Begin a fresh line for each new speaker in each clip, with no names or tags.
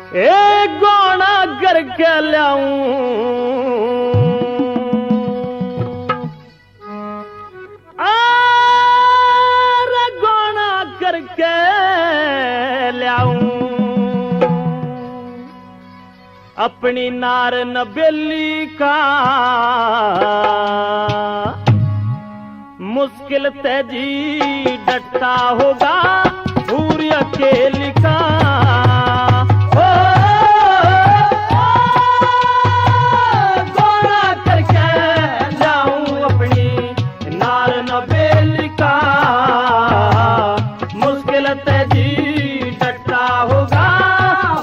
एक गौना करके लाऊं गौना करके लाऊं अपनी नार नबेली का मुश्किल तेजी डटता होगा पूरी अकेली का गौना करके लाऊं अपनी नार नबेली का मुश्किल तेजी डटता होगा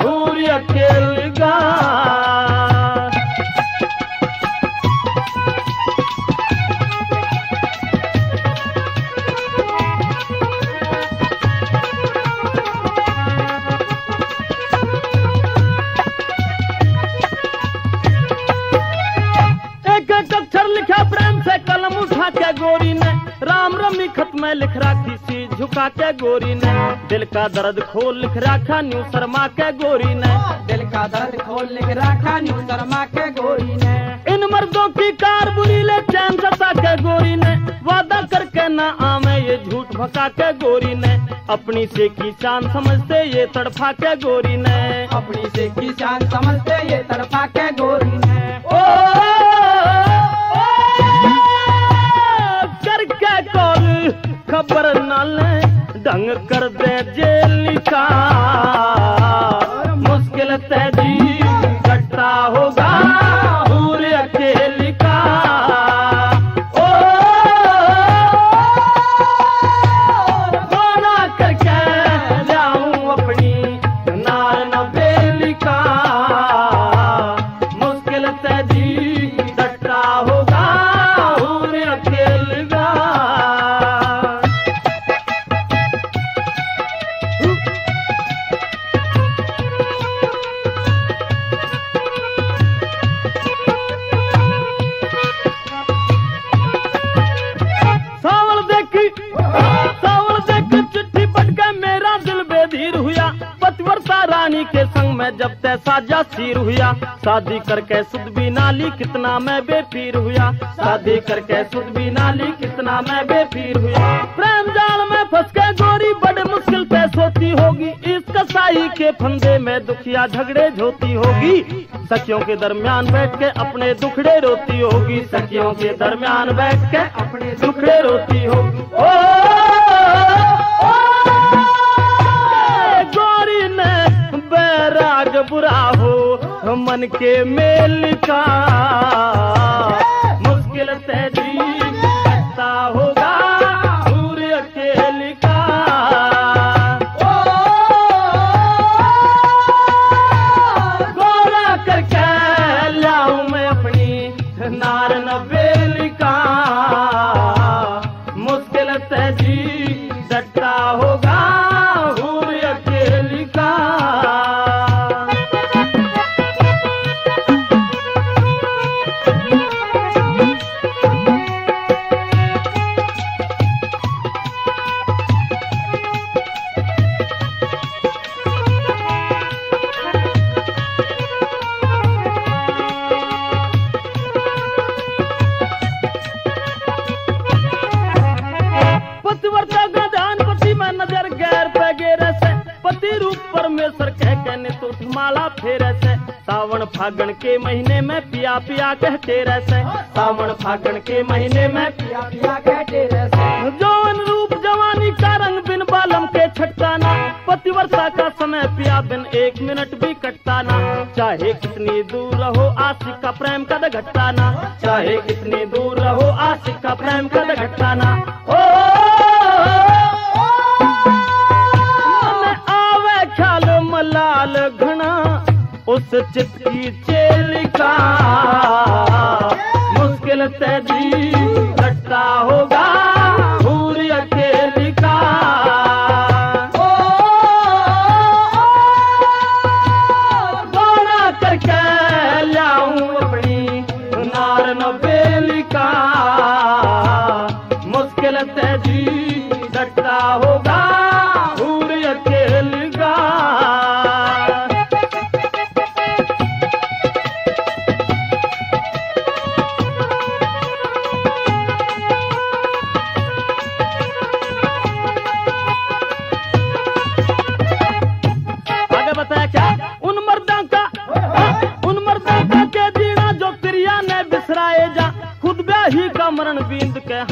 पूरी अकेली का अक्षर लिखा प्रेम से कलम उठा के गोरी ने राम रमी खत में लिख राखी सी झुका के गोरी ने दिल का दर्द खोल लिख राखा न्यू शर्मा के गोरी ने
दिल का दर्द खोल लिख राखा न्यू शर्मा के गोरी ने
इन मर्दों की कार बुरी ले चैन सता के गोरी ने वादा करके ना आवे ये झूठ भका के गोरी ने अपनी से की शान समझते ये तड़फा के गोरी ने
अपनी से की शान समझते ये तड़फा के गोरी ने
करके कॉल खबर न ले ढंग कर दे जेल का मुश्किल तेजी घटता होगा पूरे अकेली का गौना करके लाऊं अपनी नार नबेली का मुश्किल तेजी घटता होगा पूरे अकेली का रानी के संग में जब तय साजा सिर हुआ शादी करके सुध भी नाली कितना मैं बेपीर हुआ शादी करके सुध भी नाली कितना मैं बेपीर हुआ प्रेम जाल में फंस के गोरी बड़े मुश्किल पे सोती होगी इस कसाई के फंदे में दुखिया झगड़े झोती होगी सखियों के दरमियान बैठ के अपने दुखड़े रोती होगी सखियों के दरमियान बैठ के अपने दुखड़े रोती होगी गोरी ने बैराग बुरा हो मन के मेल का मुश्किल तेजी घटता होगा पूरे अकेली का गौना करके लाऊं मैं अपनी नार नबेली का मुश्किल तेजी घटता होगा पूरे अकेली का पतिव्रता का ध्यान पति में नजर गैर पे गेरे से पति रूप परमेश्वर कह कहने तो माला फेरे से सावन फागण के महीने में पिया पिया कहते रहते सावन फागण के महीने में
पिया पिया कहते रहते
जौन रूप जवानी का रंग बिन बालम के छटता ना पतिव्रता का समय पिया बिन एक मिनट भी कटता ना चाहे कितनी दूर रहो आशिक का प्रेम कद घटता ना चाहे कितनी दूर रहो आशिक का प्रेम कद घटता ना आवे ख्याल मलाल घना उस चित की चेल का मुश्किल तेजी घटता होगा पूरी अकेली का गौना करके लाऊं अपनी नार नबेली का मुश्किल तेजी घटता होगा पूरी अकेली का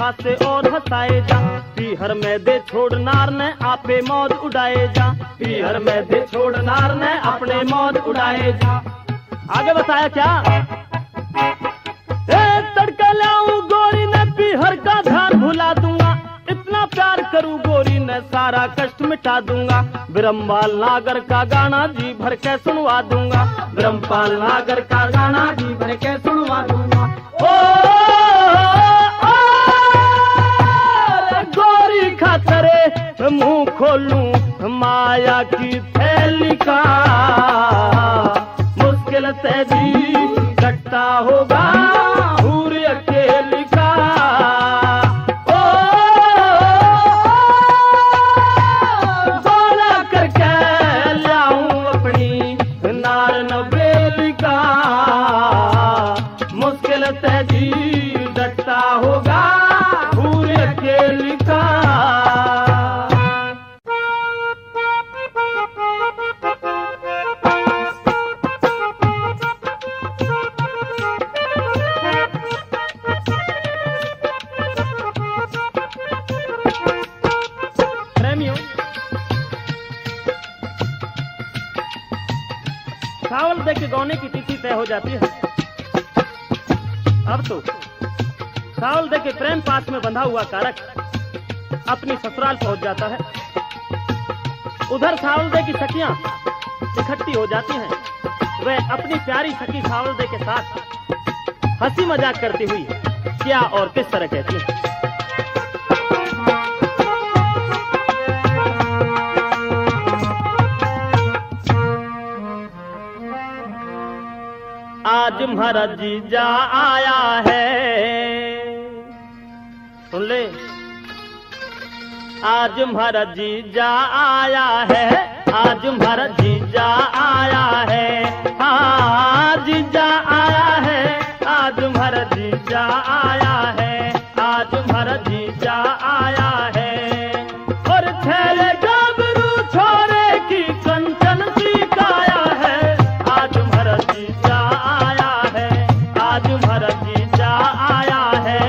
खासे और हंसाए जा। पीहर में दे छोड़ नार ने आपे मौज उड़ाए जा। पीहर में दे छोड़ नार ने अपने मौज उड़ाए जा। आगे बताया क्या, तड़का लाऊं गोरी ने पीहर का ध्यान भुला दूंगा। इतना प्यार करूं गोरी ने सारा कष्ट मिटा दूंगा। ब्रह्मपाल नागर का गाना जी भर के सुनवा दूंगा। ब्रह्मपाल नागर का गाना जी भर के सुनवा दूंगा। ओ गोरी खातरे मुंह खोलूं माया की थैली का। मुश्किल से जी कटता होगा हूर अकेली का। बोला करके लाऊं अपनी नार नवेली का। मुश्किल से जी डटता होगा हूर अकेली का। सावल दे के गौने की तिथि तय हो जाती है। अब तो सावल दे के प्रेम पास में बंधा हुआ कारक अपनी ससुराल पहुंच जाता है। उधर सावल दे की सखियां इकट्ठी हो जाती हैं। वे अपनी प्यारी सखी सावल दे के साथ हंसी मजाक करती हुई क्या और किस तरह कहती हैं। आज महाराज जीजा आया है, सुन ले। आज महाराज जीजा आया है, आज महाराज जीजा आया है। हाँ जीजा आया है, आज महाराज जीजा आया है। आज महाराज जीजा आया है। और छेले गबरू छोरे की कंचन सी काया है। आज महाराज जीजा आया है, आज महाराज जीजा आया है।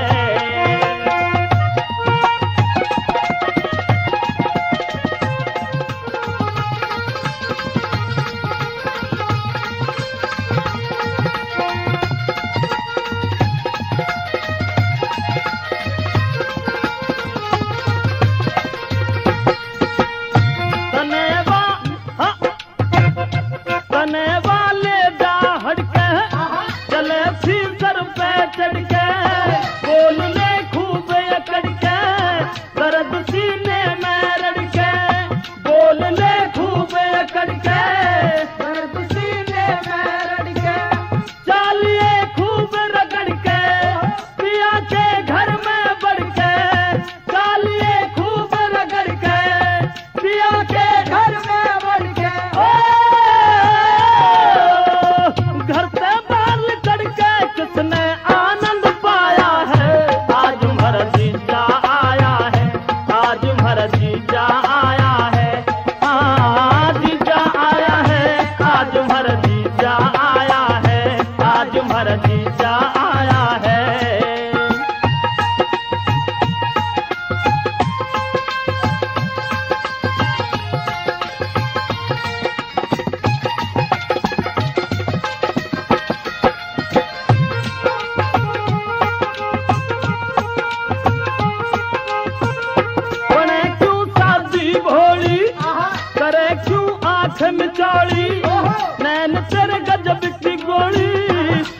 तने वाले दाहड़ के चले फिर सर पे चढ़ के। बोल ले खूब अकड़ के दर्द सीने में रड़ के। बोल ले खूब अकड़ के दर्द सीने में रड़ के। चालिए खूब रगड़ के पिया के घर में बढ़ के। चालिए खूब रगड़ के पिया के घर में बढ़ के। घर से बाहर निकल के किसने आनंद पाया है। आज महाराज जीजा आया है, आज महाराज जीजा आया है। आज जीजा आया है, आज महाराज जीजा आया है। आज महाराज जीजा आया है। बने क्यों शादी भोली, करे क्यों आंख मिचौली। नैन तेरे गजब की गोली,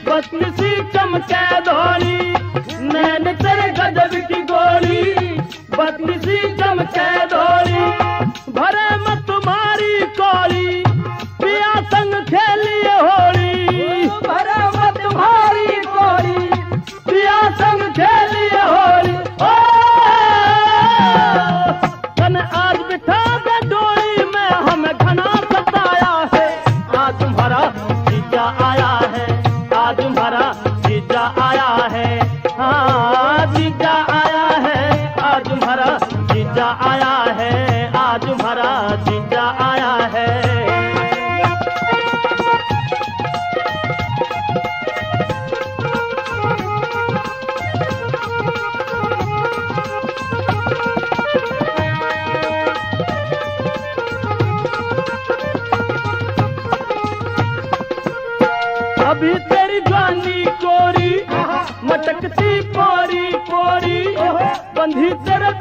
बदमिसी चमके धोली। नैन तेरे गजब की गोली, बदमिसी चमके धोली। भरे मत मारी कोली, पिया संग खेलिए होली। भरे मत मारी कोली, पिया संग खेलिए होली। तन आज बिठा दे डोली में हमें घना सताया है। आज तुम्हारा जीजा आया है, आज तुम्हारा जीजा आया है। हाँ जीजा आया है, आज तुम्हारा जीजा आया है। आज तुम्हारा जीजा आया है।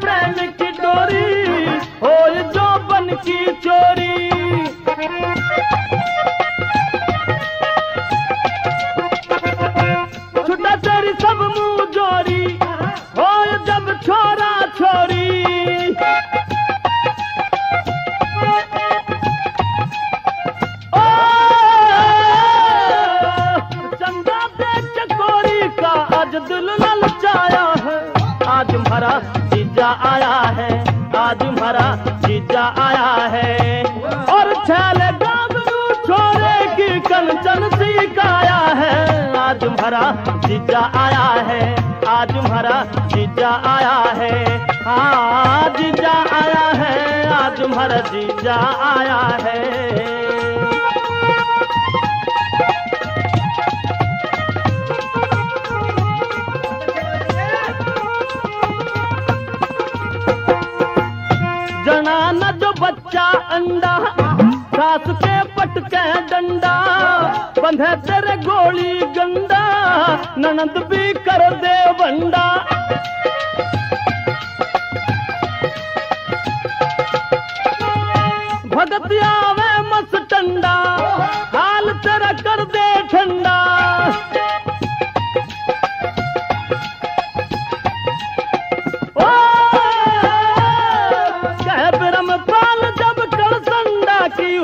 प्रेम की डोरी हो जो बन की चोरी। छुटा तेरी सब मुंह जोरी हो जब छोरा छोरी। ओ चंदा दे चकोरी का आज दिल ललचाया है। आज हमारा जीजा आया है, आज हमारा जीजा आया है। और छैले गाभरू छोरे की कंचन सिकाया है। आज हमारा जीजा आया है, आज हमारा जीजा आया है। हाँ जीजा आया है, आज हमारा जीजा आया है। जना न जो बच्चा अंडा सास के पटके डंडा बंधे तेरे गोली गंडा ननद भी कर दे बंडा। भगत आवे मस टंडा हाल तेरा कर दे ठंडा।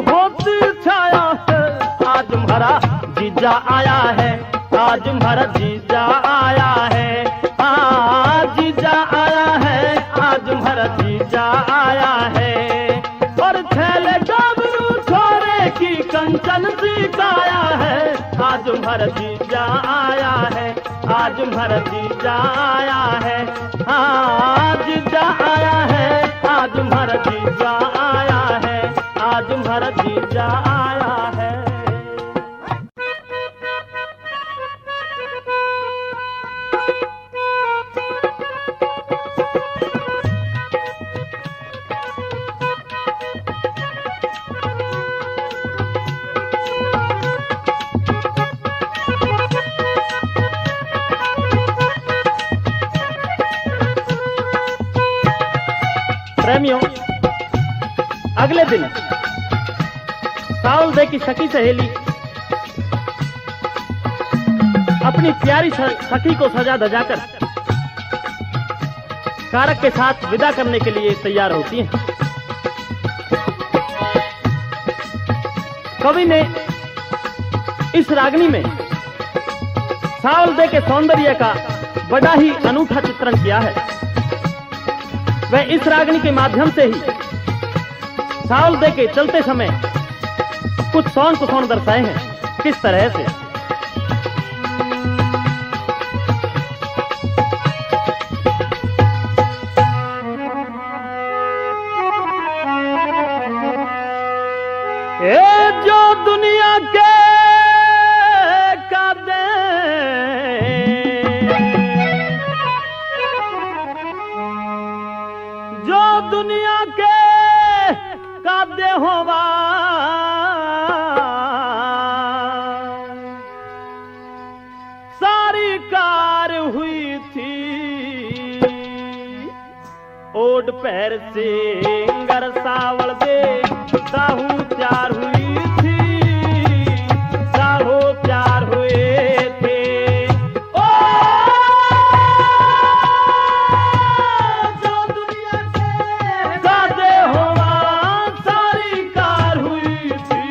होती छाया है आज हमारा जीजा आया है, आज हमारा जीजा आया है। हाँ जीजा आया है, आज हमारा जीजा आया है। और थैले गाभरू छोरे की कंचन सिकाया है। आज हमारा जीजा आया है, आज हमारा जीजा आया है। हाँ जीजा आया है, आज हमारा जीजा आया है, आज हमारा जीजा आया है। प्रेमियों, अगले दिन सावल दे की सखी सहेली अपनी प्यारी सखी को सजा धजाकर कारक के साथ विदा करने के लिए तैयार होती हैं। कवि ने इस रागनी में सावल दे के सौंदर्य का बड़ा ही अनूठा चित्रण किया है। वह इस रागनी के माध्यम से ही सावल दे के चलते समय कुछ सौन कुसौन दर्शाए हैं। किस तरह से ए जो दुनिया के कादे जो दुनिया के कादे होवा सारी कार हुई थी ओड पैर से गर सावल दे साहू प्यार हुई थी साहू प्यार हुए थे। ओ जो दुनिया के कादे होवा सारी कार हुई थी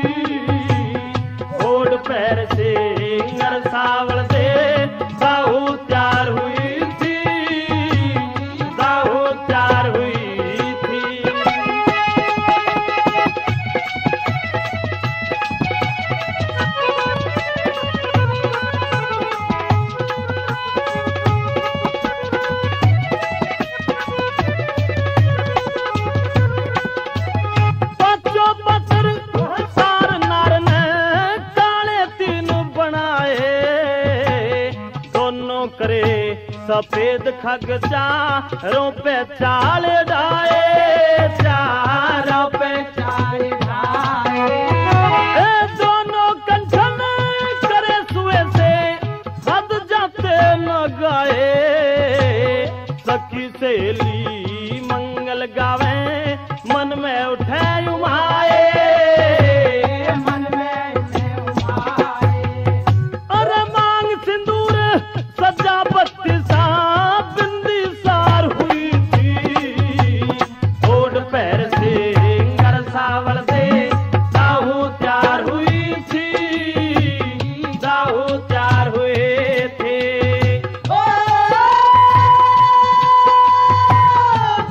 ओड पैर से गर सावल दे साहू प्यार हुई थी साहू प्यार हुई थी। करे सफेद खग चारों पे चाल डाए चारों पे चाल डाए दोनों कंठन करे सुए से हद जाते न गाए सखी सहेली उठे उमाए,
मन में उमाए।
अरे मांग सिंदूर सजा बत्ती सा बिंदी सार हुई थी, ओढ़ पैर से गर सावल दे दाहू त्यार हुई थी, दाहू त्यार हुए थे।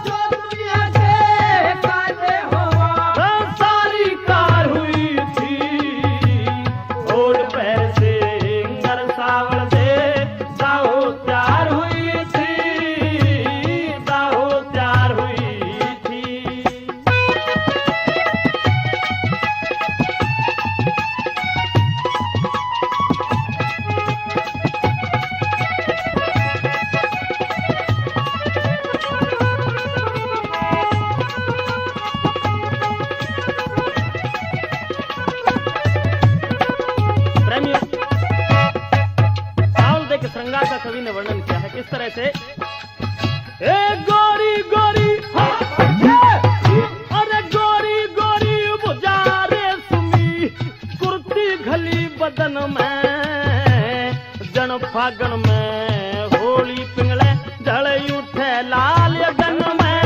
जो दुनिया के काजे होवा
सारी कार हुई थी, ओढ़ पैर से गर सावल दे दाहू त्यार हुई थी, दाहू त्यार हुई थी। प्रेमियों, सावल दे के श्रृंगार का कवि ने वर्णन किया है किस तरह से। ए गोरी गोरी अरे गोरी गोरी बुझारे सुमी, कुर्ती घली बदन में, जन फागन में होली पिंगले ढल उठे लाल यगन में,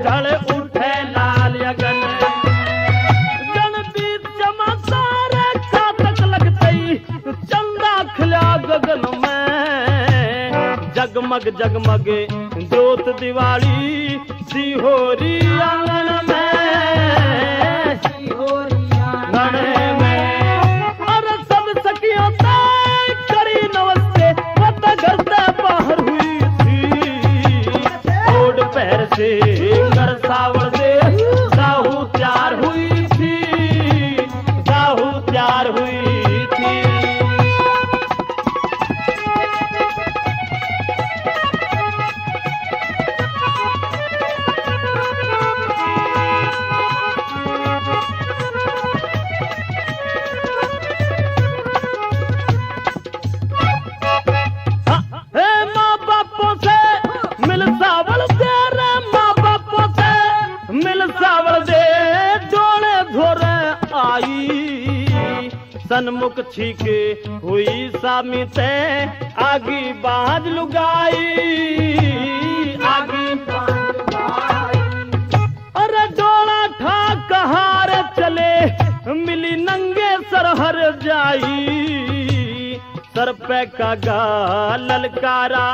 ढल उठे लाल यगन। जन बीत जमाता रे कातक लगतई, चंदा खिला गगन में, जगमग जगमग जोत दिवाली सिहोरी आंगन में, आंगन में। अरे सब सखियों से करी नमस्ते, पता घर से बाहर हुई थी, ओढ़ पैर से गर सावल दे दाहू त्यार हुई थी, दाहू त्यार हुई थी। हे माँ बापों से मिल सावल दे रे, माँ बापों से मिल सावल दे, डोले धोरे आई, सन्मुख छीके हुई सामिते, आगी बाज लुगाई, आगी बाज लुगाई। अरे डोला ठा कहार चले, मिली नंगे सरहर जाई, सर पे कागा ललकारा,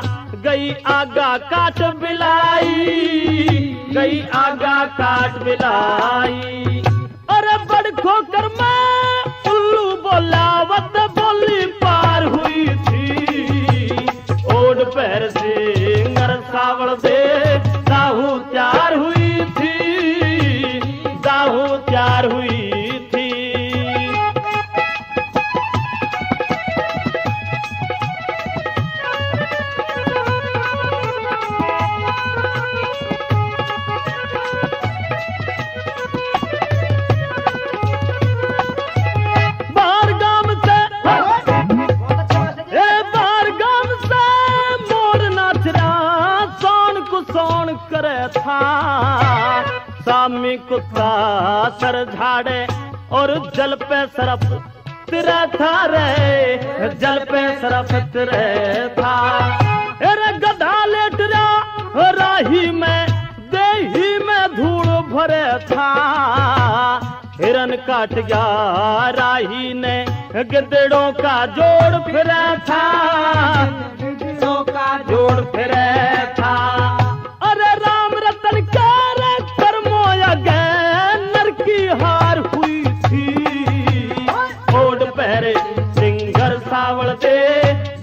गई आगा काट बिलाई, गई आगा काट बिलाई। अरे बड़ खोकर मैं उल्लू बोलावत बोली पार हुई थी, ओढ़ पैर से गर सावल दे दाहू त्यार हुई थी, दाहू त्यार हुई थी। बाहर गाम से बाहर गाम से मोर नाचरा, सोन को सोन करे था, सामी कुत्ता सर झाड़े और जल पे सरफ तिरे था रे, जल पे सरफ तिरे था। अरे गधा लेट रहा राही में, देही में धूल भरे था, हिरन काट गया राही ने, गिद्दड़ों का जोड़ फिरा था, गिद्दड़ों का जोड़ फिरे था। अरे राम रतन का रे कर्मोया गए, नर की हार हुई थी, ओढ़ पैरे सिंगर सावल दे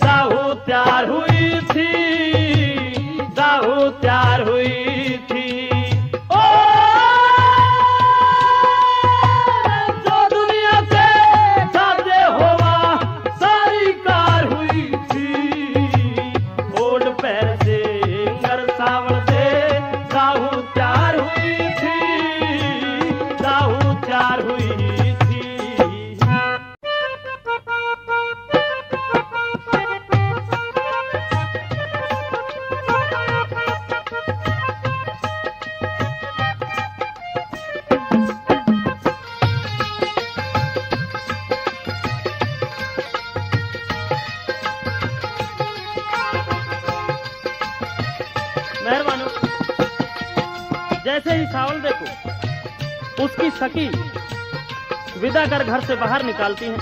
दाहू त्यार हुई थी, दाहू त्यार हुई थी। ओ जो दुनिया से साजे होवा सारी कार हुई थी, ओढ़ पैर से सावलदे को उसकी सखी विदा कर घर से बाहर निकालती है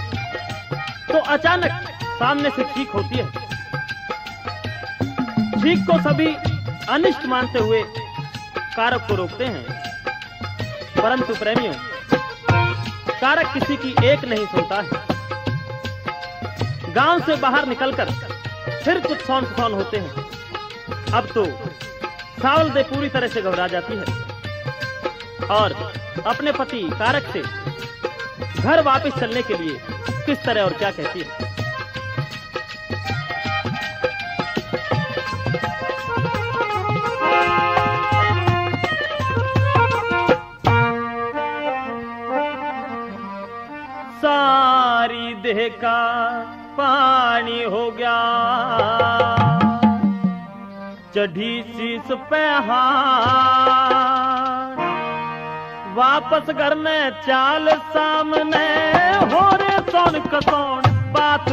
तो अचानक सामने से चीख होती है। चीख को सभी अनिष्ट मानते हुए कारक को रोकते हैं, परंतु प्रेमियों, कारक किसी की एक नहीं सुनता है। गांव से बाहर निकलकर फिर कुछ सौन होते हैं। अब तो सावलदे पूरी तरह से घबरा जाती है और अपने पति कारक से घर वापस चलने के लिए किस तरह और क्या कहती है। सारी देह का पानी हो गया, चढ़ी शीस पे हाथ, वापस घर में चाल सामने हो रे सोन कसौन। बात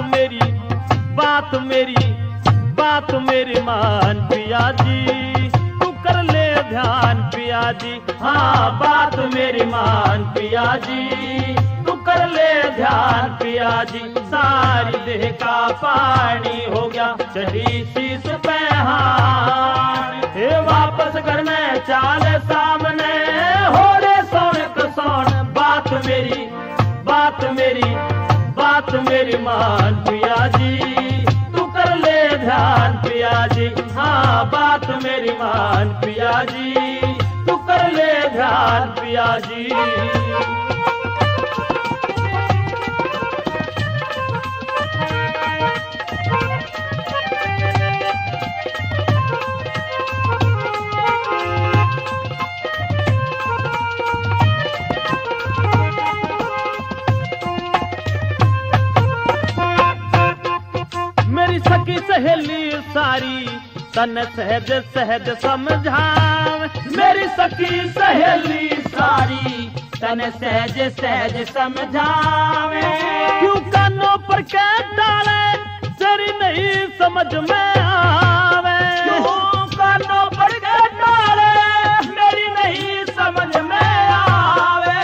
मेरी मान पिया जी, तू कर ले ध्यान पिया जी। हाँ बात मेरी मान पिया जी, तू कर ले ध्यान पिया जी। सारी देह का पानी हो गया, चढ़ी शीस पे हाथ, वापस घर में चाल सामने हो रे सोन कसौन। बात मेरी मान पिया जी, तू कर ले ध्यान पिया जी। हाँ बात मेरी मान पिया जी, तू कर ले ध्यान पिया जी। सखी सहेली सारी तन सहज सहज समझावे। मेरी सखी सहेली सारी तन सहज सहज समझावे। क्यों कानों पर कह डाले तेरी नहीं समझ में आवे। क्यों कानों पर कह डाले मेरी नहीं समझ में आवे।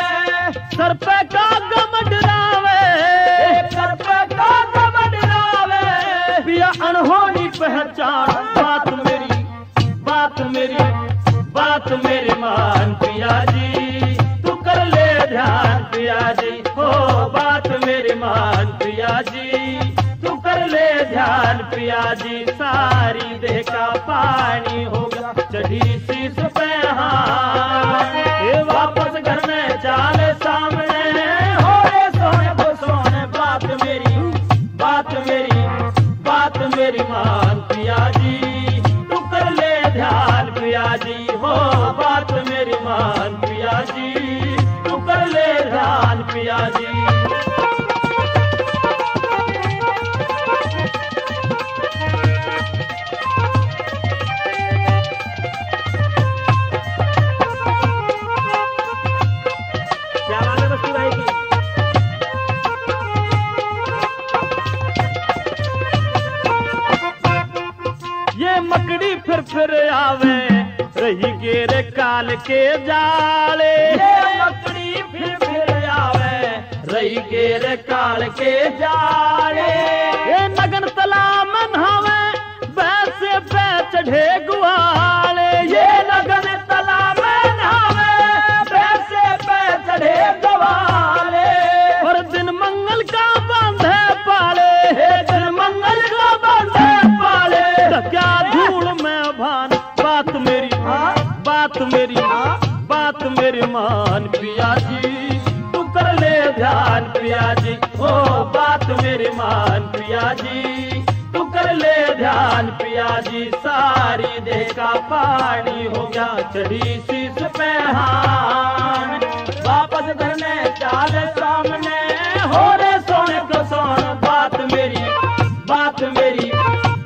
सर पे का गम डरावे, सर पे का गम डरावे। पिया अनहोनी पहचान। बात मेरी मान पिया जी, तू कर ले ध्यान पिया जी। हो बात मेरी मान पिया जी, तू कर ले ध्यान पिया जी। सारी देह का पानी होगा, चढ़ी शीस पे हाथ, वापस घर में चाल सामने हो रे सोने को सोने। बात मेरी मान पिया जी, तू कर ले ध्यान पिया जी। हो बात मेरी मान पिया जी, तू कर ले ध्यान पिया जी। क्या बात है बस्ती भाई की। ये मकड़ी फिर आवे रही गेरे काल के जाले। ये मकड़ी फिर आवे रही गेरे काल के जाले। ये नगन तालाब में नहावे वैसे पे चढ़े गुआले। ये नगन तालाब में नहावे वैसे पे चढ़े गुआले। और दिन मंगल का बांधे पाले, दिन मंगल का बांधे पाले। क्या धूल में भान। बात मेरी मान पिया जी, तू कर ले ध्यान पिया जी। ओ बात मेरी मान पिया जी, तू कर ले ध्यान पिया जी। सारी देह का पानी हो गया, चढ़ी शीस पे हाथ, वापस घर में चाल सामने हो रे सोने को सोन।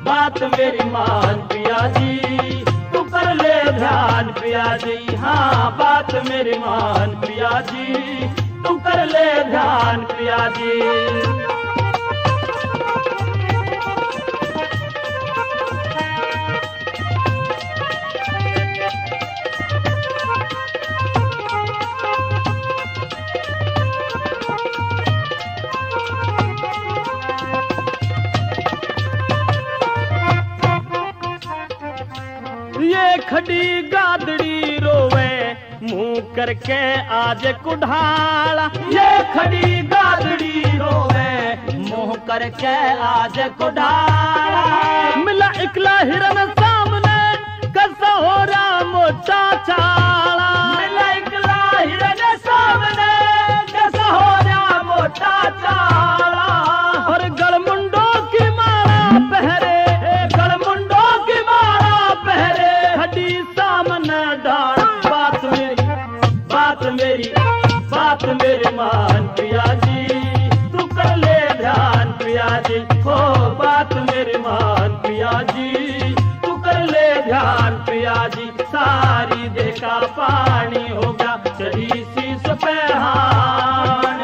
बात मेरी मान पिया जी, तू कर ले ध्यान पिया जी। हाँ बात मेरी मान पिया जी, तू कर ले ध्यान पिया जी। खड़ी गादड़ी रोवे मुंह करके आज कुढ़ाड़ा। ये खड़ी गादड़ी रोवे मुंह करके आज कुढ़ाड़ा। मिला इकला हिरन सामने कैसा हो रहा मोटा चाला। मिला इकला हिरन सामने कैसा हो रहा मोटा चाला। और गलमुंडों की माला पहरे, गलमुंडों की माला पहरे खड़ी सामने डाल। बात मेरी मान प्रिया जी, तू कर ले ध्यान प्रिया जी। हो बात मेरी मान प्रिया जी, तू कर ले ध्यान प्रिया जी। सारी देखा पानी होगा चढ़ी शीश पे हान।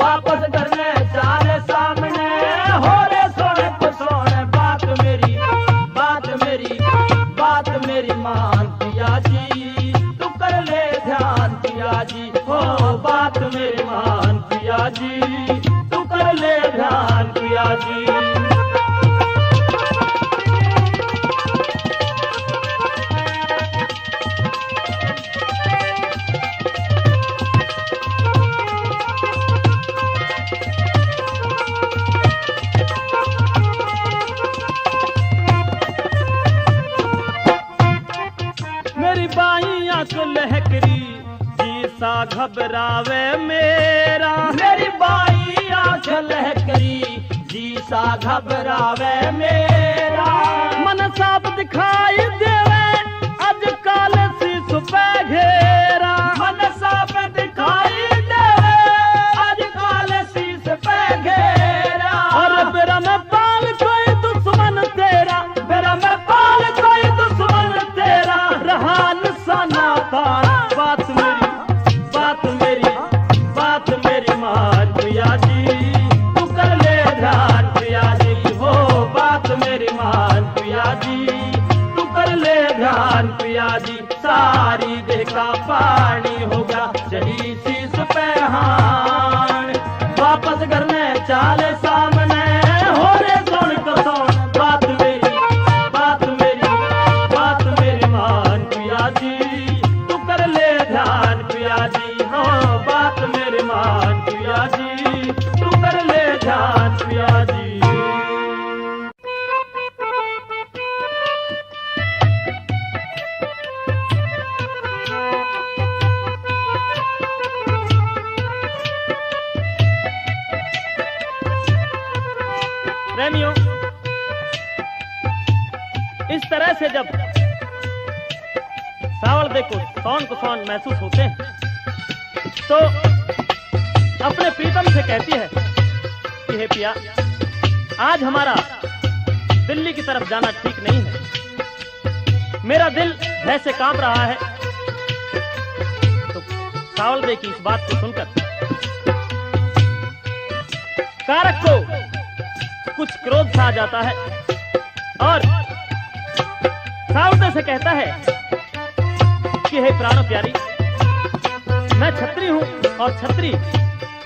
वापस करने चाले सामने हो रे सोने को सोने। बात मेरी मान प्रिया जी, तू कर ले ध्यान प्रिया जी। हो बात मेरी मान प्रिया जी, तू कर ले ध्यान प्रिया जी। मेरी बाई आंख लहकरी जी सा घबरावे मेरा। मेरी बाई आंख लहकरी जी सा घबरावे मेरा। मन साफ दिखाई देवे आज काल शीश पे घेरा। मन साफ दिखाई देवे आज काल शीश पे घेरा। और बेरा में पाल कोई दुश्मन तेरा, बेरा में पाल कोई दुश्मन तेरा रहा निशाना तार। बात मेरी मान प्रिया जी, तू कर ले ध्यान प्रिया जी। हो बात मेरी मान प्रिया जी, तू कर ले ध्यान प्रिया जी। सारी देखा पानी होगा चढ़ी शीश पे हान। वापस घर में चाले सामने हो रे सोन को सोन। बात मेरी मान प्रिया जी, तू कर ले ध्यान प्रिया जी। हाँ बात मेरी मान प्रिया जी, तू कर ले ध्यान प्रिया जी। प्रेमियों, इस तरह से जब सावल को सौन महसूस होते हैं तो अपने प्रीतम से कहती है कि हे पिया, आज हमारा दिल्ली की तरफ जाना ठीक नहीं है। मेरा दिल भय से कांप रहा है। तो सावल की इस बात को सुनकर कारक को कुछ क्रोध सा आ जाता है और सावल से कहता है कि हे प्राणों प्यारी, मैं छत्री हूं और छत्री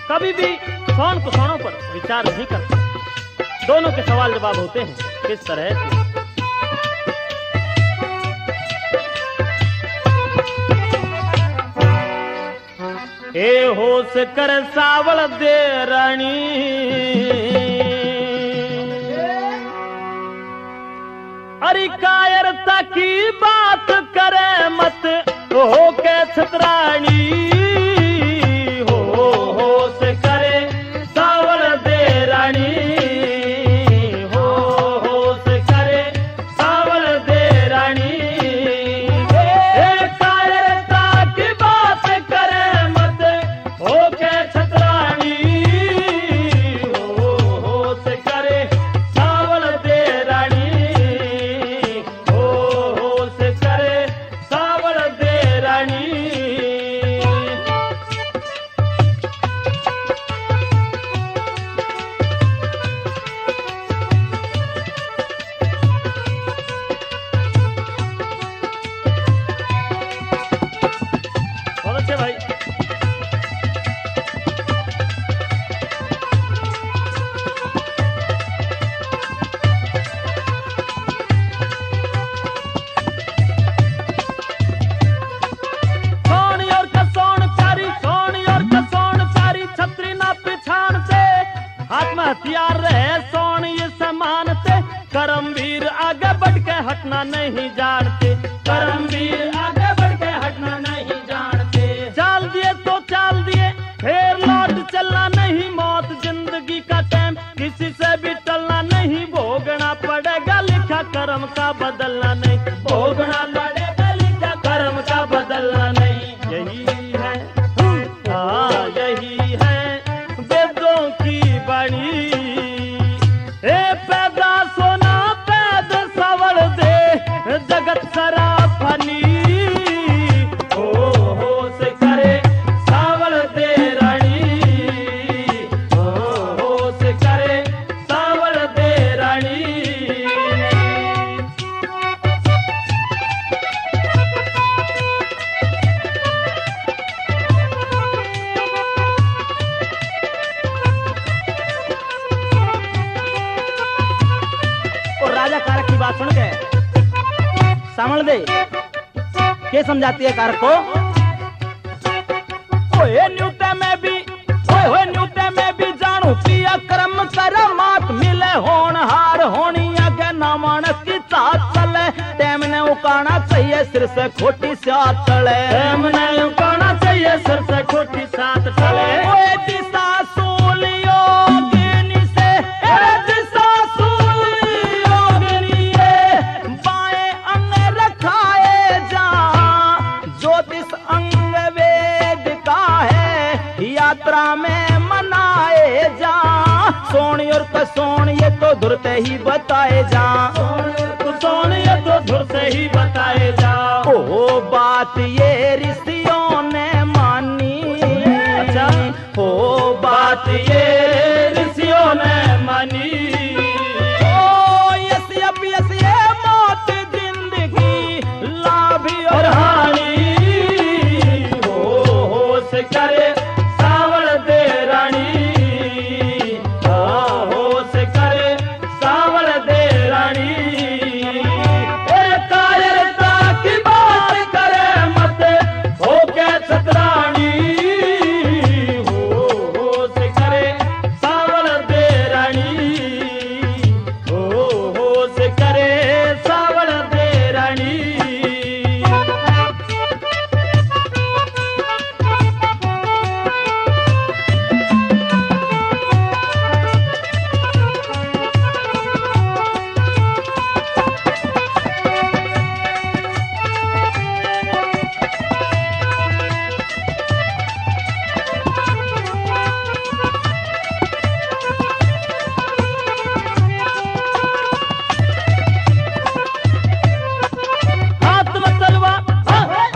कभी भी सौन कुसौनों पर विचार नहीं करता। दोनों के सवाल जवाब होते हैं किस तरह से। ए होश कर सावल दे रानी, अरे कायरता की बात करे मत हो के छतरानी। होश करे सावल दे रानी, होश करे सावल दे रानी। कायरता की बात करे मत हो के छतरानी। होश करे सावल दे रानी, होश करे सावल दे रानी। हटना नहीं जानते,
कर्मवीर आगे बढ़ के हटना नहीं जानते।
चाल दिए तो चाल दिए, फिर लौट चलना नहीं, मौत जिंदगी का टाइम किसी से भी टलना नहीं, भोगना पड़ेगा लिखा कर्म का बदलना नहीं,
भोगना पड़ेगा लिखा कर्म का बदलना नहीं।
यही है हाँ यही है वेदों की बाणी, ए पैदा सोना पैद सवड़ दे जगत सरा फनी,
हो से करे सावल दे रानी, हो से करे सावल दे रानी।
और राजा कारक की बात सुन के सामल दे के समझाती है कारक को, ओए न्यूते में भी ओए न्यूते में भी जानू पिया कर्म कर मात मिले होनहार होनी आगे ना मानस की चात चले, टैम ने उकाना चाहिए सिर से खोटी सात तले,
प्रेम ने उकाना चाहिए सिर से खोटी साथ टले,
ओए दिशा सूल योगिनी से दिशा सूल योगिनी बाएं अंग रखाए जा, ज्योतिष अंग वेद का है यात्रा में मनाए जा, सोनी और कसोन ये तो धुरते ही बताए जा,
सोन ये तो धुर से ही बताए जा,
ओ बात ये ऋषियों ने मानी,
अच्छा
ओ बात
ये ऋषियों ने मानी,
ओ यस अब यस ये मौत जिंदगी लाभ
और
और
हानि हो से करे सावल दे रानी, हो से करे सावल दे रानी, ए कायरता की बात करे मत हो के छतरानी, हो से करे सावल दे रानी, हो से करे सावल दे रानी।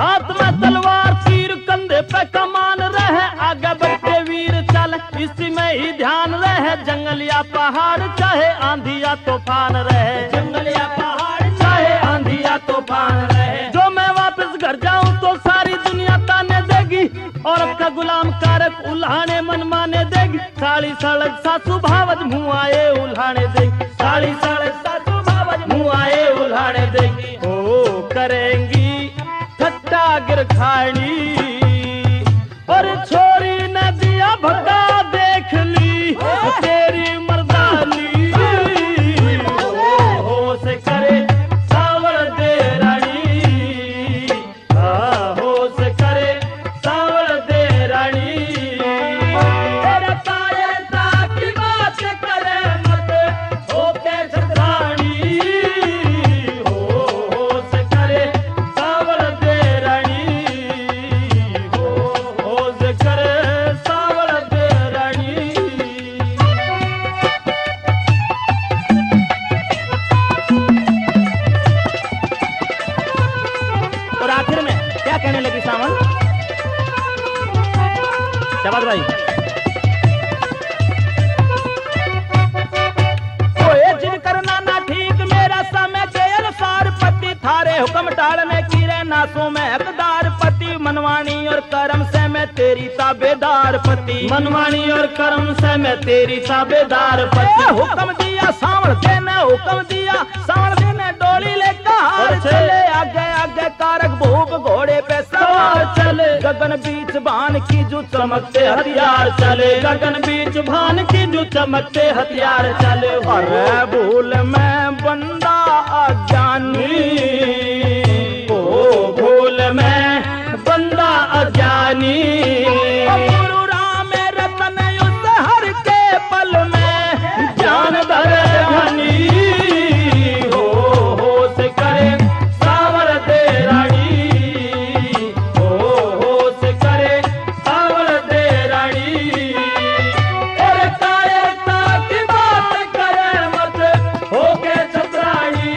हाथ में तलवार तीर कंधे पे कमान रहे, आगे बढ़ते वीर चल इसी में ही ध्यान रहे, जंगल या पहाड़ चाहे आंधी या तूफान रहे,
जंगल या पहाड़ चाहे आंधी या तूफान रहे,
जो मैं वापस घर जाऊं तो सारी दुनिया ताने देगी, औरत का गुलाम कारक उल्हाने मन माने देगी, साड़ी सड़क सासू भावज मुँह आए उल्हाने देगी,
साड़ी सड़क सासू भावज
मुँह आए उल्हाने देगी, ओ करेंगी ठट्टा गिरखानी, और छोरी नदिया भगा देख ली तेरी मर्दानी, हो से करे सावल दे रानी, हो से करे सावल दे रानी,
तेरा कायरता की बात करे मत हो के छतरानी,
हो से करे सावल दे रानी, हो से करे सावल दे रानी।
और आखिर में क्या कहने लगी सावन, जवाब भाई, ओए जिन करना ना ठीक मेरा समय के अनुसार पति थारे हुक्म टालने की रे नासों में हकदार पति, मनवाणी और कर्म से मैं तेरी ताबेदार पति,
मनमानी और कर्म से मैं तेरी ताबेदार पति,
हुक्म दिया सावण देने हुक्म दिया सावण देने डोली लेकर हार
अच्छे।
चले आगे आगे कारक भूप घोड़े पे सवार
चले,
गगन बीच बान की जो चमकते हथियार चले,
गगन बीच भान की जो चमकते हथियार चले,
अरे भूल में बंदा आगे जानी,
ओ भूल में बंदा अज्ञानी।
गुरु राम रतन उस हर के पल में
ज्ञान धर धनी, हो होश करे सावर दे रानी, हो होश करे सावर दे रानी। और कायरता की बात करे मत होके छतरानी,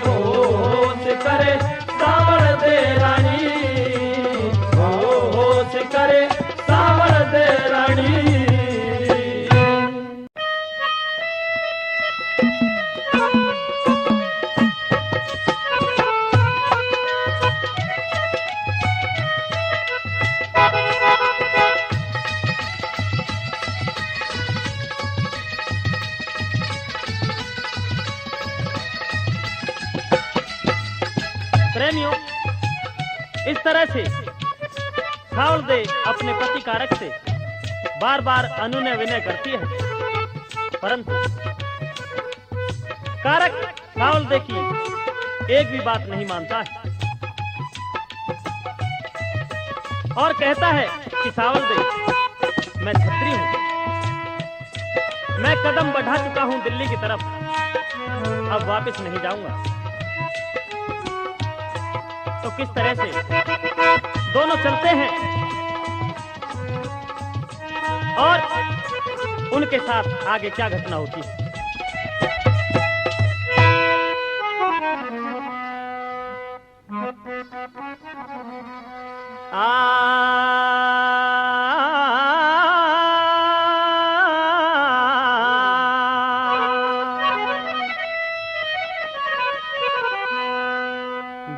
हो होश करे सावर दे रानी, हो होश करे सावर दे रानी।
प्रेमियों, इस तरह से सावल दे अपने पति कारक से बार बार अनुनय विनय करती है, परंतु कारक सावल दे की एक भी बात नहीं मानता है और कहता है कि सावल दे, मैं छत्री हूं, मैं कदम बढ़ा चुका हूं दिल्ली की तरफ, अब वापस नहीं जाऊंगा। तो किस तरह से दोनों चलते हैं और उनके साथ आगे क्या घटना होती है।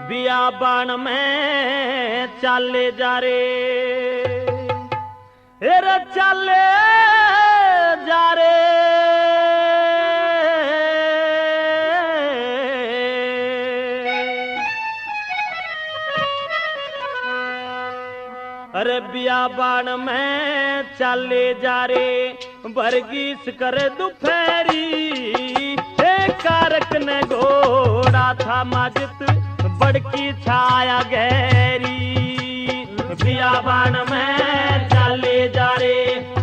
बियाबान में चाले जा रे, रे चाले जा रे, अरे बियाबान में चाले जा रे, बरगीस कर दोपहरी, कारक ने घोड़ा था माजित बड़की छाया गहरी। बियाबान में चाले जा रे,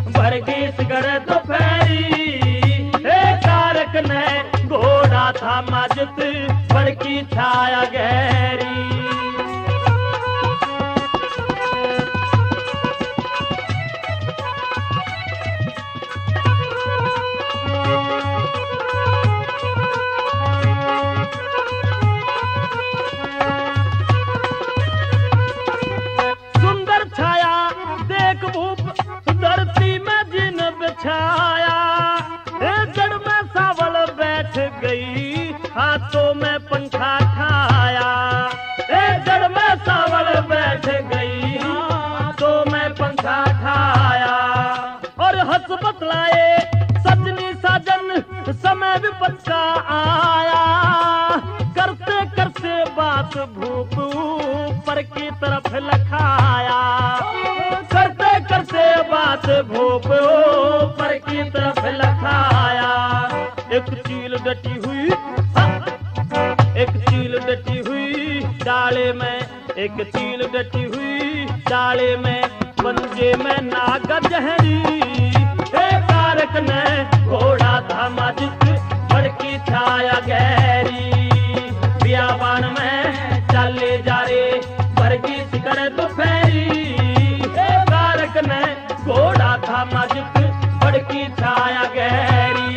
बरगीस कर दोपहरी, कारक ने घोड़ा था माजित बड़की छाया गहरी। धरती में जिन बिछाया, जड़ में सावल बैठ गई, हाथों में पंखा ठाया, जड़ में सावल बैठ गई, हाथों में पंखा ठाया। और हंस बतलाए सजनी साजन, समय विपत का आया, करते करते बात भूप ऊपर की तरफ लखाया, करते करते बात भूप ऊपर की तरफ लखाया। एक चील डटी हुई, एक चील डटी हुई डाले में, एक चील डटी हुई डाले में, पंजे में नाग जहरी, कारक ने घोड़ा था माजित बड़की छाया गहरी। बियाबान में चले जा रे, बरगीस कर दोपहरी, कारक ने घोड़ा था माजित बड़की छाया गहरी।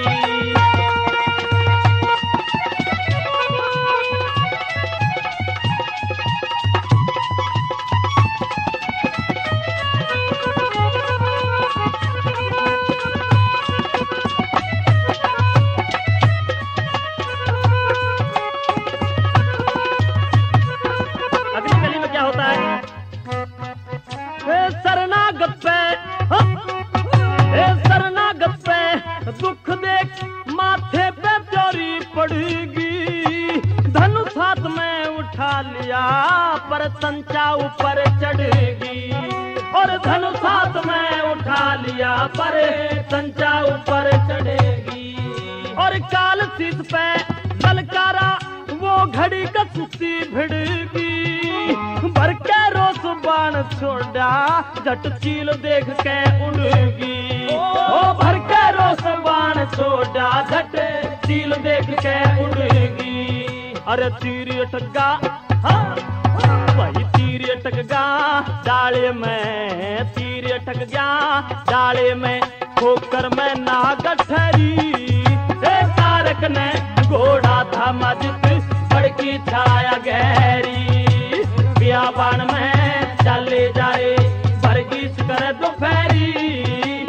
दुख देख माथे पे चोरी पड़ेगी, धनुष हाथ में उठा लिया पर संचा ऊपर चढ़ेगी, और धनुष हाथ में उठा लिया पर संचा ऊपर चढ़ेगी। और काल शीश पे ललकारा
घड़ी कसूती भिड़गी भर के रोस बाण छोड़ा झट चील देख के उड़गी ओ भर के रोस बाण छोड़ा झट चील देख के उड़गी अरे तीर अटका भाई तीर अटक गया डाले में तीर अटक गया डाले में ठोकर में ना गठरी तारक ने घोड़ा था मजित बड़की छाया गहरी बियाबान में चले जाए भरगीस कर दोपहरी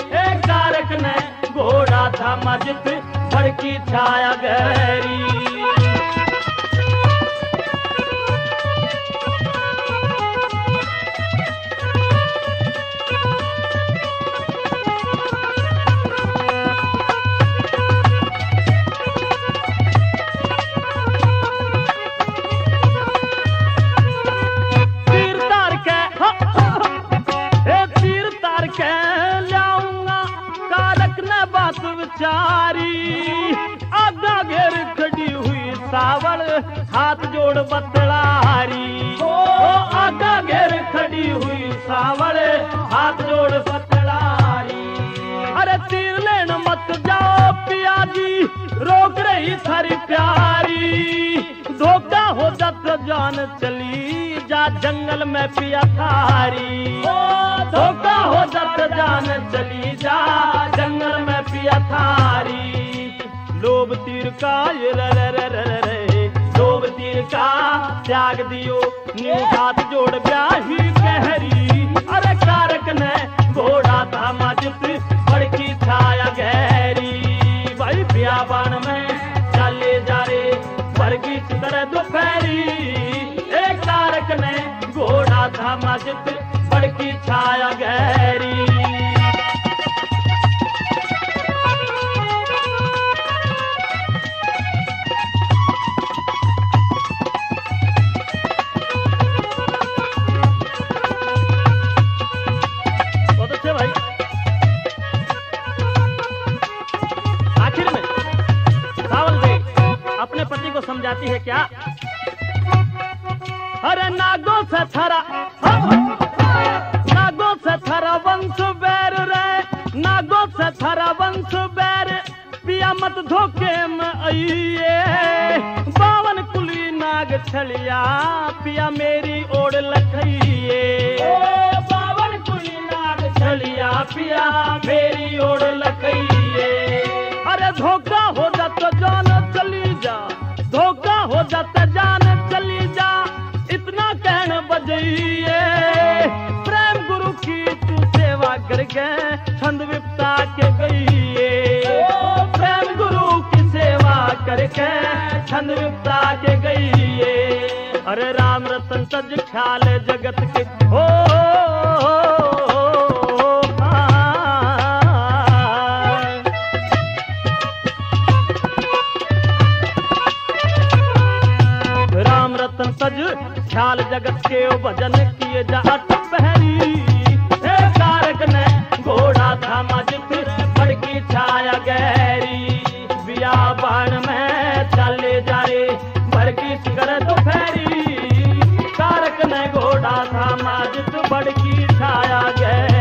तारक ने घोड़ा था मजित बड़की छाया गहरी आगा घेर खड़ी हुई सावल हाथ जोड़ बतलारी आगा घेर खड़ी हुई सावल हाथ जोड़ बतलारी अरे तीर लेन मत जाओ पिया जी रोक रही थारी प्यारी धोखा हो जात जान चली जा जंगल में पिया थारी धोखा हो जात जान चली जा जंगल में पिया थारी लोभ तीर का लोभ तीर का त्याग दियो न्यू हाथ जोड़ ब्याही गहरी अरे कारक ने घोड़ा था मजित बड़की छाया गहरी भाई बियाबान में चले जा रे वर्गीस तरह दोपहरी एक कारक ने घोड़ा था मजित बड़की छाया गहरी समझाती है क्या अरे नागो से थरा वंश बैर रे नागो से थरा वंश बैर पिया मत धोखे में आइए बावन कुली नाग छलिया पिया मेरी ओढ़ लखइए बावन कुली नाग छलिया पिया मेरी ओढ़ लखइए अरे धोखा हो जात जान चली जा धोखा हो जाता जान चली जा इतना कहन बजइए प्रेम गुरु की तू सेवा करके छंद विपता के गईए प्रेम गुरु की सेवा करके छंद विपता के गईए अरे राम रतन सज ख्याल जगत के हो सज ख्याल जगत के भजन किए जात पहरी कारक ने घोड़ा था मजित बड़की छाया गहरी बियाबान में चले जा रे बड़की कर दोपहरी कारक ने घोड़ा था मजित बड़की छाया गहरी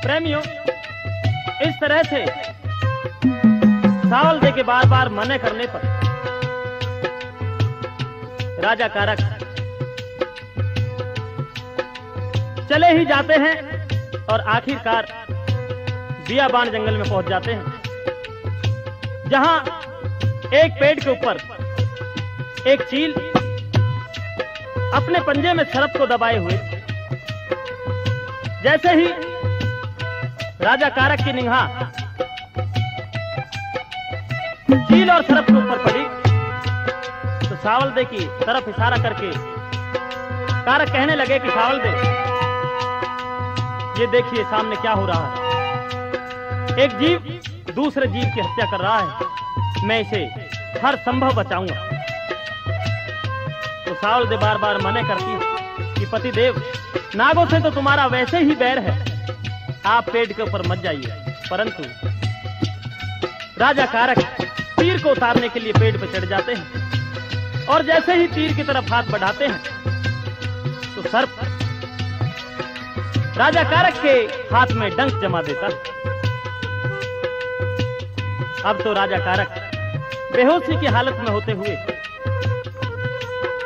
प्रेमियों इस तरह से सावल दे के बार बार मना करने पर राजा कारक चले ही जाते हैं और आखिरकार बियाबान जंगल में पहुंच जाते हैं जहां एक पेड़ के ऊपर एक चील अपने पंजे में सरप को दबाए हुए जैसे ही राजा कारक की निगाह चील और सरप के ऊपर पड़ी तो सावल दे की तरफ इशारा करके कारक कहने लगे कि सावल दे ये देखिए सामने क्या हो रहा है एक जीव दूसरे जीव की हत्या कर रहा है मैं इसे हर संभव बचाऊंगा सावल दे बार बार मने करती है कि पति देव, नागों से तो तुम्हारा वैसे ही बैर है, आप पेड़ के ऊपर मत जाइए। परंतु राजा कारक तीर को उतारने के लिए पेड़ पर चढ़ जाते हैं और जैसे ही तीर की तरफ हाथ बढ़ाते हैं तो सर्प राजा कारक के हाथ में डंक जमा देता है। अब तो राजा कारक बेहोशी की हालत में होते हुए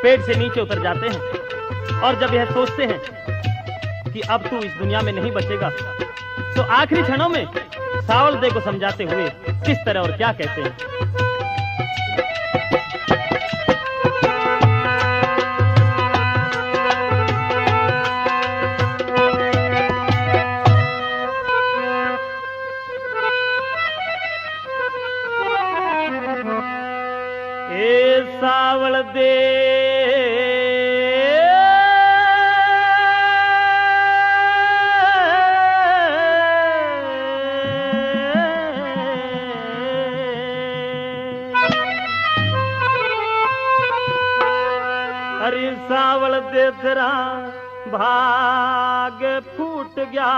पेड़ से नीचे उतर जाते हैं और जब यह सोचते हैं कि अब तू इस दुनिया में नहीं बचेगा, तो आखिरी क्षणों में सावल दे को समझाते हुए किस तरह और क्या कहते हैं। सावल दे अरे सावल दे तेरा भाग फूट गया,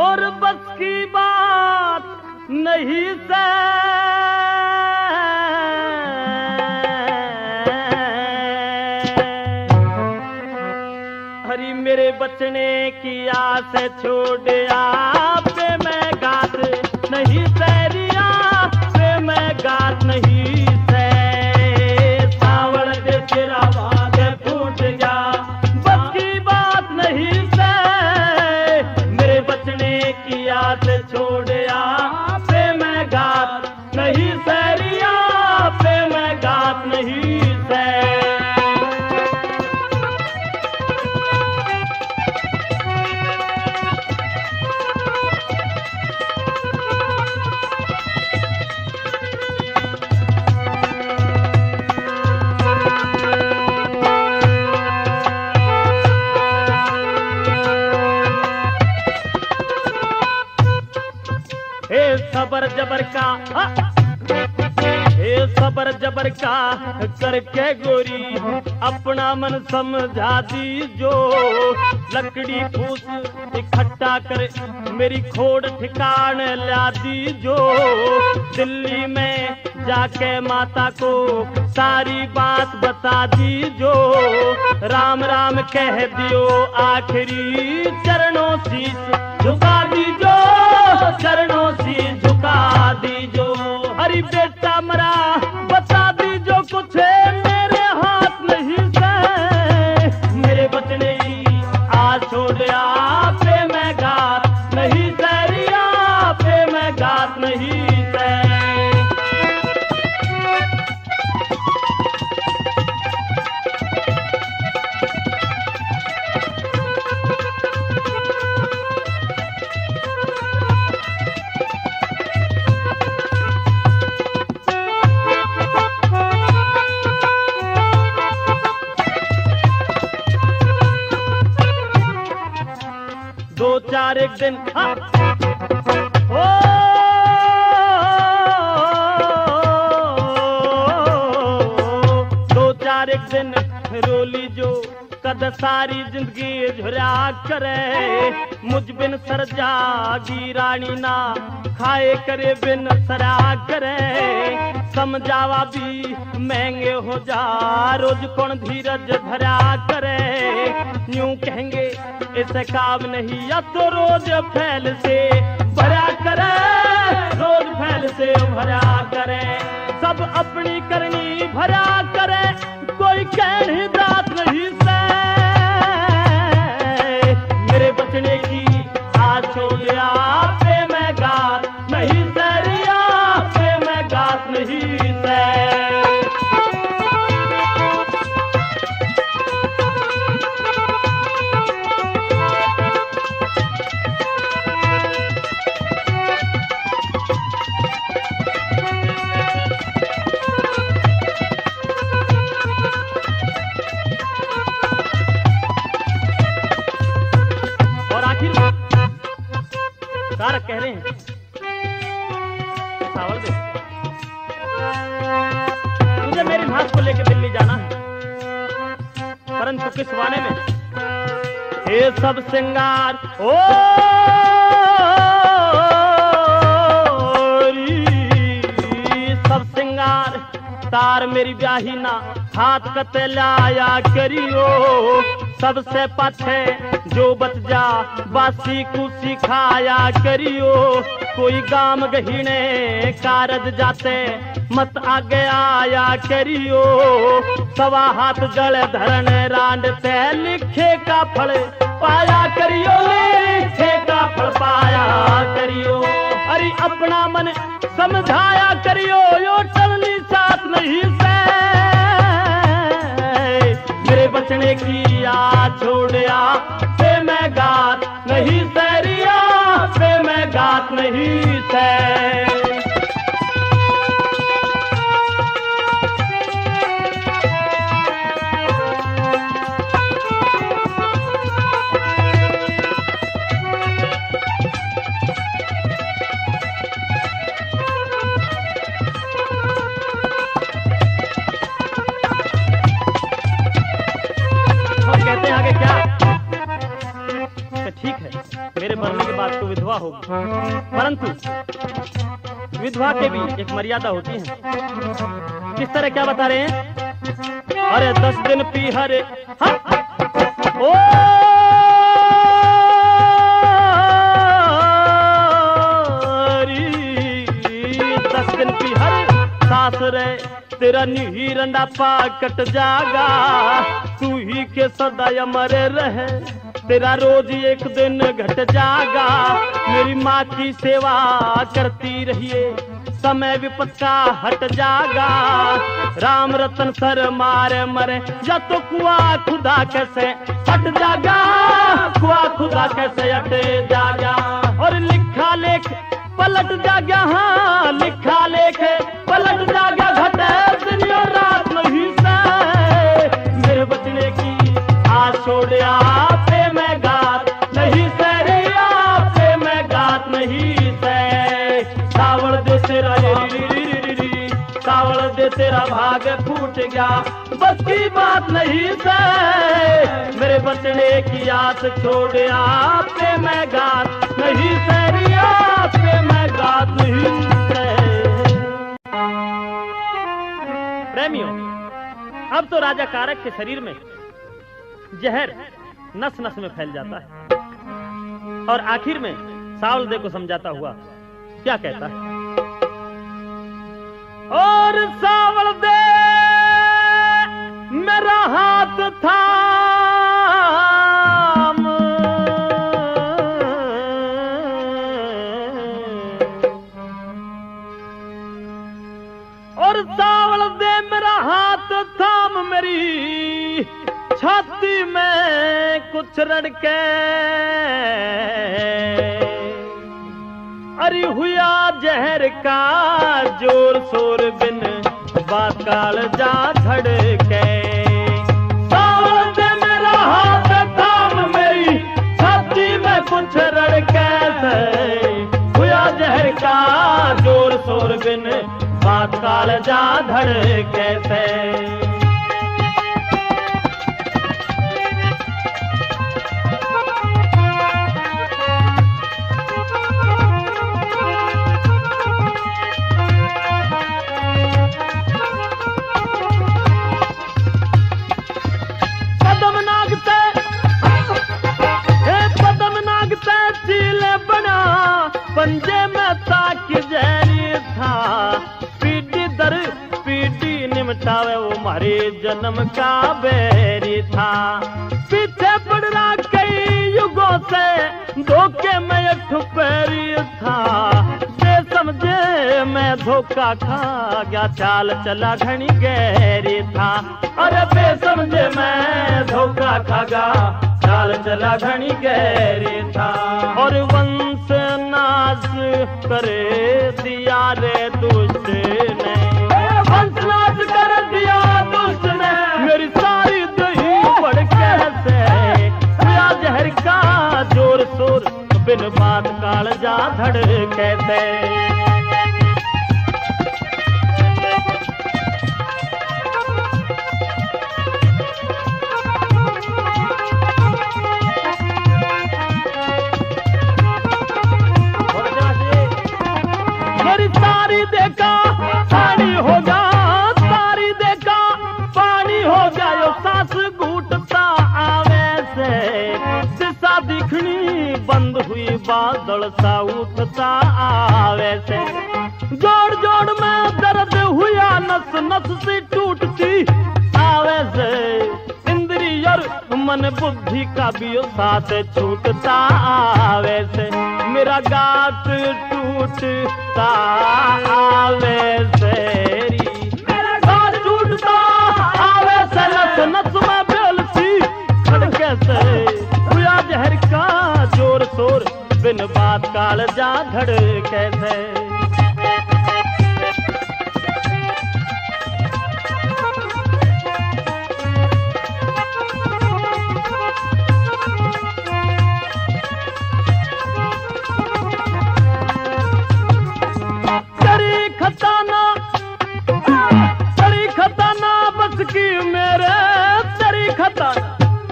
और बस की बात नहीं से हरी मेरे बचने की आस छोड़ आप मैं गात नहीं सैरिया पे मैं गात नहीं से। सावल दे तेरा भाग फूट गया, बस की बात नहीं से मेरे बचने की आस छोड़ नहीं सैरिया पे मैं गात नहीं से। हे सबर जबर का सबर जबर का करके गोरी अपना मन समझा दी, जो लकड़ी फूस इकट्ठा कर मेरी खोड़ ठिकान ला दी, जो दिल्ली में जाके माता को सारी बात बता दी, जो राम राम कह दियो आखिरी चरणों शीश झुका दी, जो चरणों शीश झुका दी, जो हरी बेटा मरा बता दी, जो कुछ मेरे हाथ नहीं से मेरे बचने की आज छोड़ पे मैं गात नहीं सैरिया पे मैं गात नहीं से। दो चार एक दिन दो चार एक दिन रोली जो कद सारी जिंदगी झुरा करे, मुझ बिन सर जागी रानी ना खाए करे बिन सरा करे, समझावा भी महंगे हो जा रोज कौन धीरज धरा करे, यूं कहेंगे इसे काम नहीं या तो रोज फैल से भरा करे, रोज फैल से भरा करे, सब अपनी करनी भरा करे, कोई कहनी बात नहीं से मेरे बचने की आज छोड़िया पे मैं गात नहीं सैरिया पे मैं गात नहीं से। कारक कह रहे हैं सावल दे घास को लेकर दिल्ली जाना है, परंतु किस वाने में? ये सब श्रृंगार ओ सब श्रृंगार तार मेरी ब्याही ना हाथ कते लाया करियो। सबसे पाछे जो बच जा बासी को सिखाया करियो। कोई गाम गहीने कारज जाते मत आगे आया करियो। सवा हाथ जल धरण रांडते लिखे का फल पाया करियो। लिखे का फल पाया करियो। अरे अपना मन समझाया करियो। यो चलनी साथ नहीं से मेरे बचने की आ छोड़िया पे मैं गात नहीं सरिया पे मैं गात नहीं से। कहते हैं आगे क्या? ठीक है, मेरे मरने के बाद तो विधवा होगी, परंतु विधवा के भी एक मर्यादा होती है। किस तरह क्या बता रहे हैं? अरे 10 दिन पी हरे ओ 10 दिन पी हरे सास रे तेरा नी रंडा पाकट जागा। तू ही के सदा मरे रहे तेरा रोज एक दिन घट जागा। मेरी माँ की सेवा करती रहिए समय विपत का हट जागा। राम रतन सर मारे मरे या तो कुआ खुदा कैसे हट जागा। कुआ खुदा कैसे हट जागा। और लिखा लेख पलट जागा। हाँ लिखा लेख पलट जागा। घटे दिन और रात नहीं से मेरे बचने की आ छोड़िया पे मैं गात नहीं सरिया पे मैं गात नहीं से। सावड़ दे तेरा सावड़ दे तेरा भाग फूट गया बस की बात नहीं से मेरे बचने की आस छोड़िया पे मैं गात नहीं सरिया पे मैं गात नहीं से। प्रेमियों, अब तो राजा कारक के शरीर में जहर नस नस में फैल जाता है और आखिर में सावलदे को समझाता हुआ क्या कहता है? और सावलदे मेरा हाथ थाम और सावलदे मेरा हाथ थाम मेरी छाती में कुछ रड़के। अरे हुआ जहर का जोर शोर बिन बाकाल जा धड़के। सावलदे मेरा हाथ थाम मेरी छाती में कुछ रड़के। हुआ जहर का जोर शोर बिन बाकाल जा धड़के से। पंजे में ताक जहरी था पीटी दर पीटी निमटावे वो हमारे जन्म का बैरी था। पीछे पड़ रहा कई युगों से धोखे में एक ठुपैरी था। समझे मैं धोखा खा गया चाल चला घनी गहरी था। अरे बेसमझे मैं धोखा खा गया चाल चला घनी गहरी था। और वंश नाश करे दिया रे दुष्ट ने। वंश नाश कर दिया दुष्ट ने मेरी सारी दही बढ़ कैसे। हुआ जहर का जोर शोर बिन बात काल जा धड़ कैसे। बादल सा उठता आवे से। जोड़ जोड़ में दर्द हुआ, नस नस से टूटती आवे से। इंद्रिय और मन बुद्धि का भी साथ छूटता आवे से। मेरा गात टूटता आवे से, मेरा गात टूटता आवे से। नस नस में बेलती खड़के से, हुआ जहर का जोर शोर, बिन बात काल जा धड़के से। बस की मेरे तेरी खता,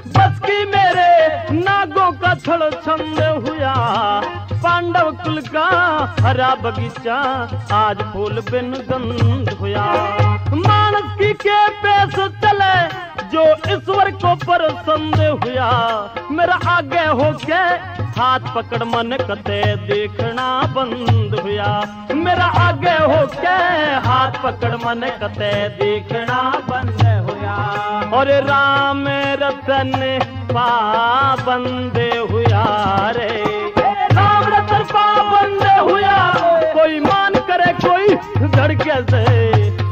बस की मेरे नागों का छड़ छंद हुआ। पांडव कुल का हरा बगीचा आज फूल बिन गंध हुआ। मानस की के पेश चले जो ईश्वर को पसंद हुआ। मेरा आगे होके हाथ पकड़ मन कते देखना बंद हुआ। मेरा आगे होके हाथ पकड़ मन कते देखना बंद हुआ। और राम रतन पाबंद हुआ रे, राम रतन पाबंद हुआ। कोई मान करे कोई धड़के से,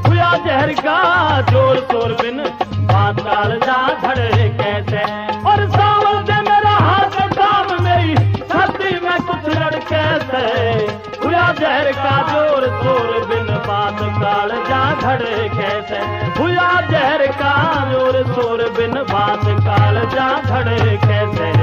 हुआ जहर का जोर शोर, बिन बात काल जा धड़के से। और सावल दे मेरा हाथ काम में, छाती में कुछ लड़के से, हुआ जहर का जोर शोर, बिन बात काल जा धड़के से। हुआ जहर का जोर शोर, बिन बात काल जा धड़के से।